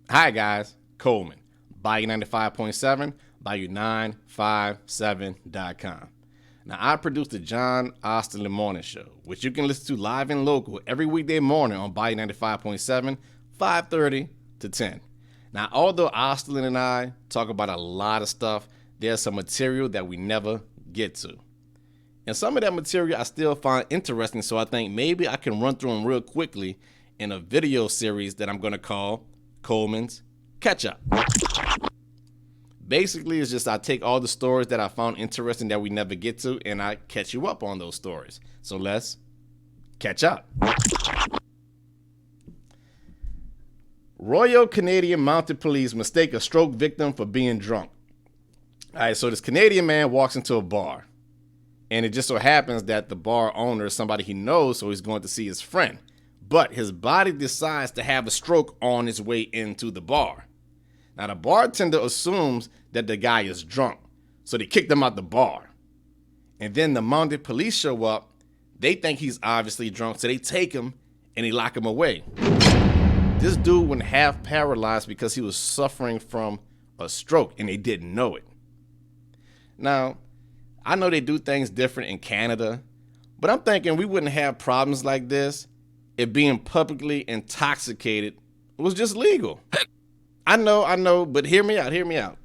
Hi guys, Coleman, Bayou 95.7, Bayou957.com. Now I produce the John Austin Morning Show, which you can listen to live and local every weekday morning on Bayou 95.7, 5:30 to 10. Now although Austin and I talk about a lot of stuff, there's some material that we never get to. And some of that material I still find interesting, so I think maybe I can run through them real quickly in a video series that I'm going to call Coleman's Catsup. Basically, it's just I take all the stories that I found interesting that we never get to, and I catch you up on those stories. So let's catch up. Royal Canadian Mounted Police mistake a stroke victim for being drunk. All right, so this Canadian man walks into a bar, and it just so happens that the bar owner is somebody he knows, so he's going to see his friend. But his body decides to have a stroke on his way into the bar. Now, the bartender assumes that the guy is drunk, so they kicked him out the bar. And then the mounted police show up. They think he's obviously drunk, so they take him and they lock him away. This dude went half paralyzed because he was suffering from a stroke, and they didn't know it. Now, I know they do things different in Canada, but I'm thinking we wouldn't have problems like this if being publicly intoxicated was just legal. I know, but hear me out.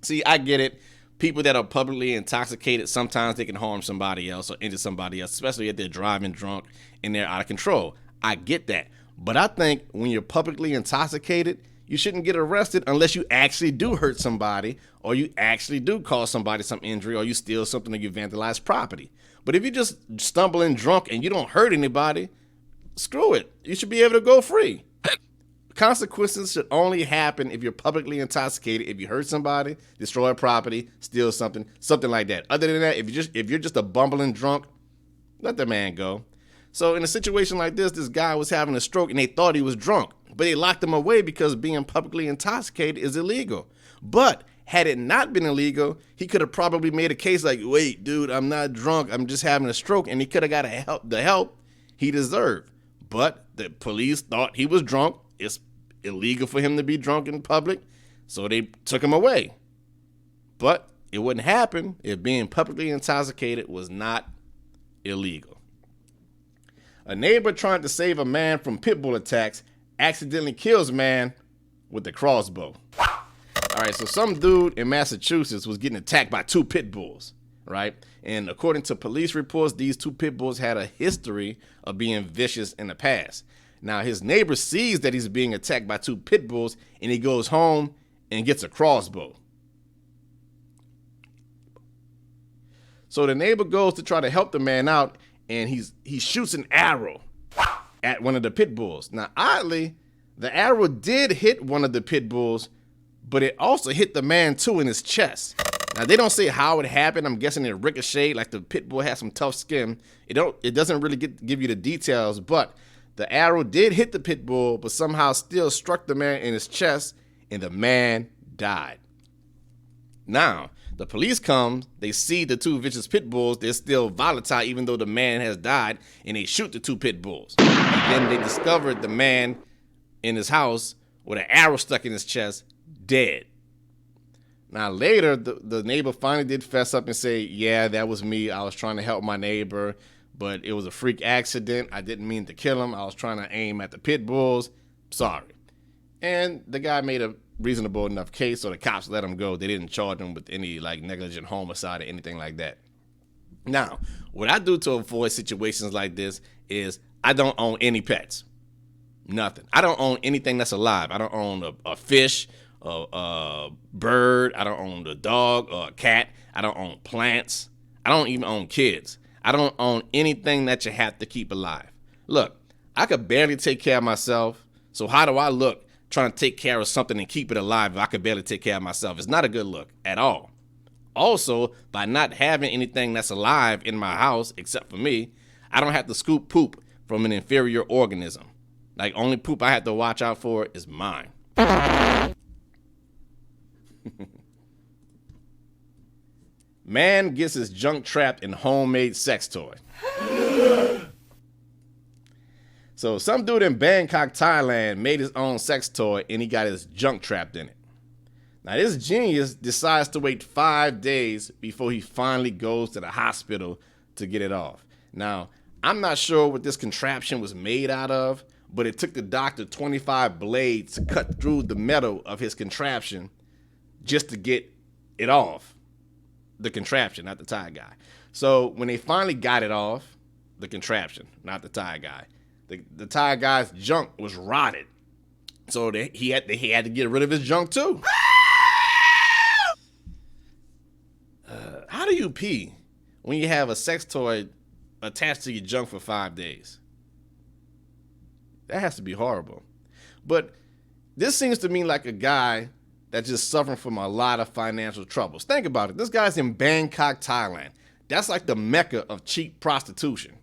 See, I get it. People that are publicly intoxicated, sometimes they can harm somebody else or injure somebody else, especially if they're driving drunk and they're out of control. I get that. But I think when you're publicly intoxicated, you shouldn't get arrested unless you actually do hurt somebody, or you actually do cause somebody some injury, or you steal something, or you vandalize property. But if you just stumbling drunk and you don't hurt anybody, screw it. You should be able to go free. Consequences should only happen if you're publicly intoxicated, if you hurt somebody, destroy property, steal something like that. Other than that, if you're just a bumbling drunk, let the man go. So in a situation like this guy was having a stroke and they thought he was drunk, but they locked him away because being publicly intoxicated is illegal. But had it not been illegal, he could have probably made a case like, wait, dude, I'm not drunk, I'm just having a stroke, and he could have got the help he deserved. But the police thought he was drunk. It's illegal for him to be drunk in public, so they took him away. But it wouldn't happen if being publicly intoxicated was not illegal. A neighbor trying to save a man from pit bull attacks accidentally kills man with a crossbow. All right, so some dude in Massachusetts was getting attacked by two pit bulls, right? And according to police reports, these two pit bulls had a history of being vicious in the past. Now, his neighbor sees that he's being attacked by two pit bulls, and he goes home and gets a crossbow. So the neighbor goes to try to help the man out, and he shoots an arrow at one of the pit bulls. Now, oddly, the arrow did hit one of the pit bulls, but it also hit the man too in his chest. Now, they don't say how it happened. I'm guessing it ricocheted, like the pit bull has some tough skin. It doesn't really give you the details, but the arrow did hit the pit bull, but somehow still struck the man in his chest, and the man died. Now, the police come, they see the two vicious pit bulls, they're still volatile even though the man has died, and they shoot the two pit bulls. And then they discovered the man in his house with an arrow stuck in his chest, dead. Now later, the neighbor finally did fess up and say, yeah, that was me. I was trying to help my neighbor, but it was a freak accident. I didn't mean to kill him. I was trying to aim at the pit bulls. Sorry. And the guy made a reasonable enough case, so the cops let him go. They didn't charge him with any like negligent homicide or anything like that. Now, what I do to avoid situations like this is I don't own any pets. Nothing. I don't own anything that's alive. I don't own a fish, a bird. I don't own a dog or a cat. I don't own plants. I don't even own kids. I don't own anything that you have to keep alive. Look, I could barely take care of myself, so how do I look trying to take care of something and keep it alive if I could barely take care of myself? It's not a good look at all. Also, by not having anything that's alive in my house except for me, I don't have to scoop poop from an inferior organism. Like, only poop I have to watch out for is mine. Man gets his junk trapped in homemade sex toy. So some dude in Bangkok, Thailand made his own sex toy and he got his junk trapped in it. Now this genius decides to wait 5 days before he finally goes to the hospital to get it off. Now, I'm not sure what this contraption was made out of, but it took the doctor 25 blades to cut through the metal of his contraption just to get it off. The contraption, not the Thai guy. So when they finally got it off, the contraption, not the Thai guy, the Thai guy's junk was rotted. So he had to get rid of his junk too. How do you pee when you have a sex toy attached to your junk for 5 days? That has to be horrible. But this seems to me like a guy that's just suffering from a lot of financial troubles. Think about it. This guy's in Bangkok, Thailand. That's like the mecca of cheap prostitution.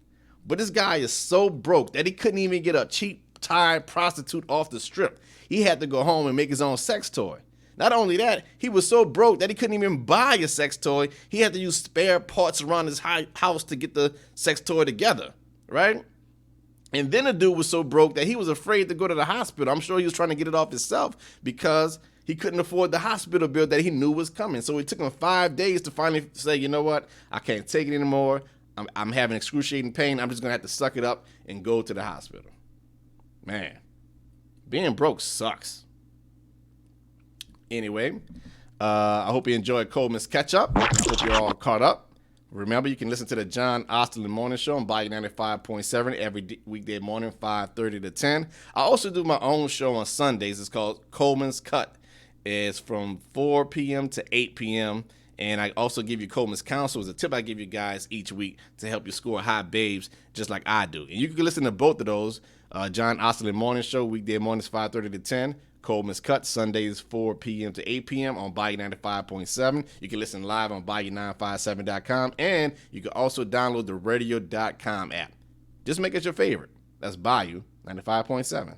But this guy is so broke that he couldn't even get a cheap Thai prostitute off the strip. He had to go home and make his own sex toy. Not only that, he was so broke that he couldn't even buy a sex toy. He had to use spare parts around his house to get the sex toy together, right? And then the dude was so broke that he was afraid to go to the hospital. I'm sure he was trying to get it off himself because he couldn't afford the hospital bill that he knew was coming. So it took him 5 days to finally say, you know what? I can't take it anymore. I'm having excruciating pain. I'm just going to have to suck it up and go to the hospital. Man, being broke sucks. Anyway, I hope you enjoyed Coleman's Catch-Up. I hope you're all caught up. Remember, you can listen to the John Osterlin Morning Show on Bayou 95.7 every weekday morning, 5:30 to 10. I also do my own show on Sundays. It's called Coleman's Cut. It's from 4 p.m. to 8 p.m. And I also give you Coleman's Counsel as a tip I give you guys each week to help you score hot babes just like I do. And you can listen to both of those. John Osterlin Morning Show, weekday mornings, 5:30 to 10. Coleman's Cut, Sundays, 4 p.m. to 8 p.m. on Bayou 95.7. You can listen live on Bayou957.com, and you can also download the radio.com app. Just make it your favorite. That's Bayou 95.7.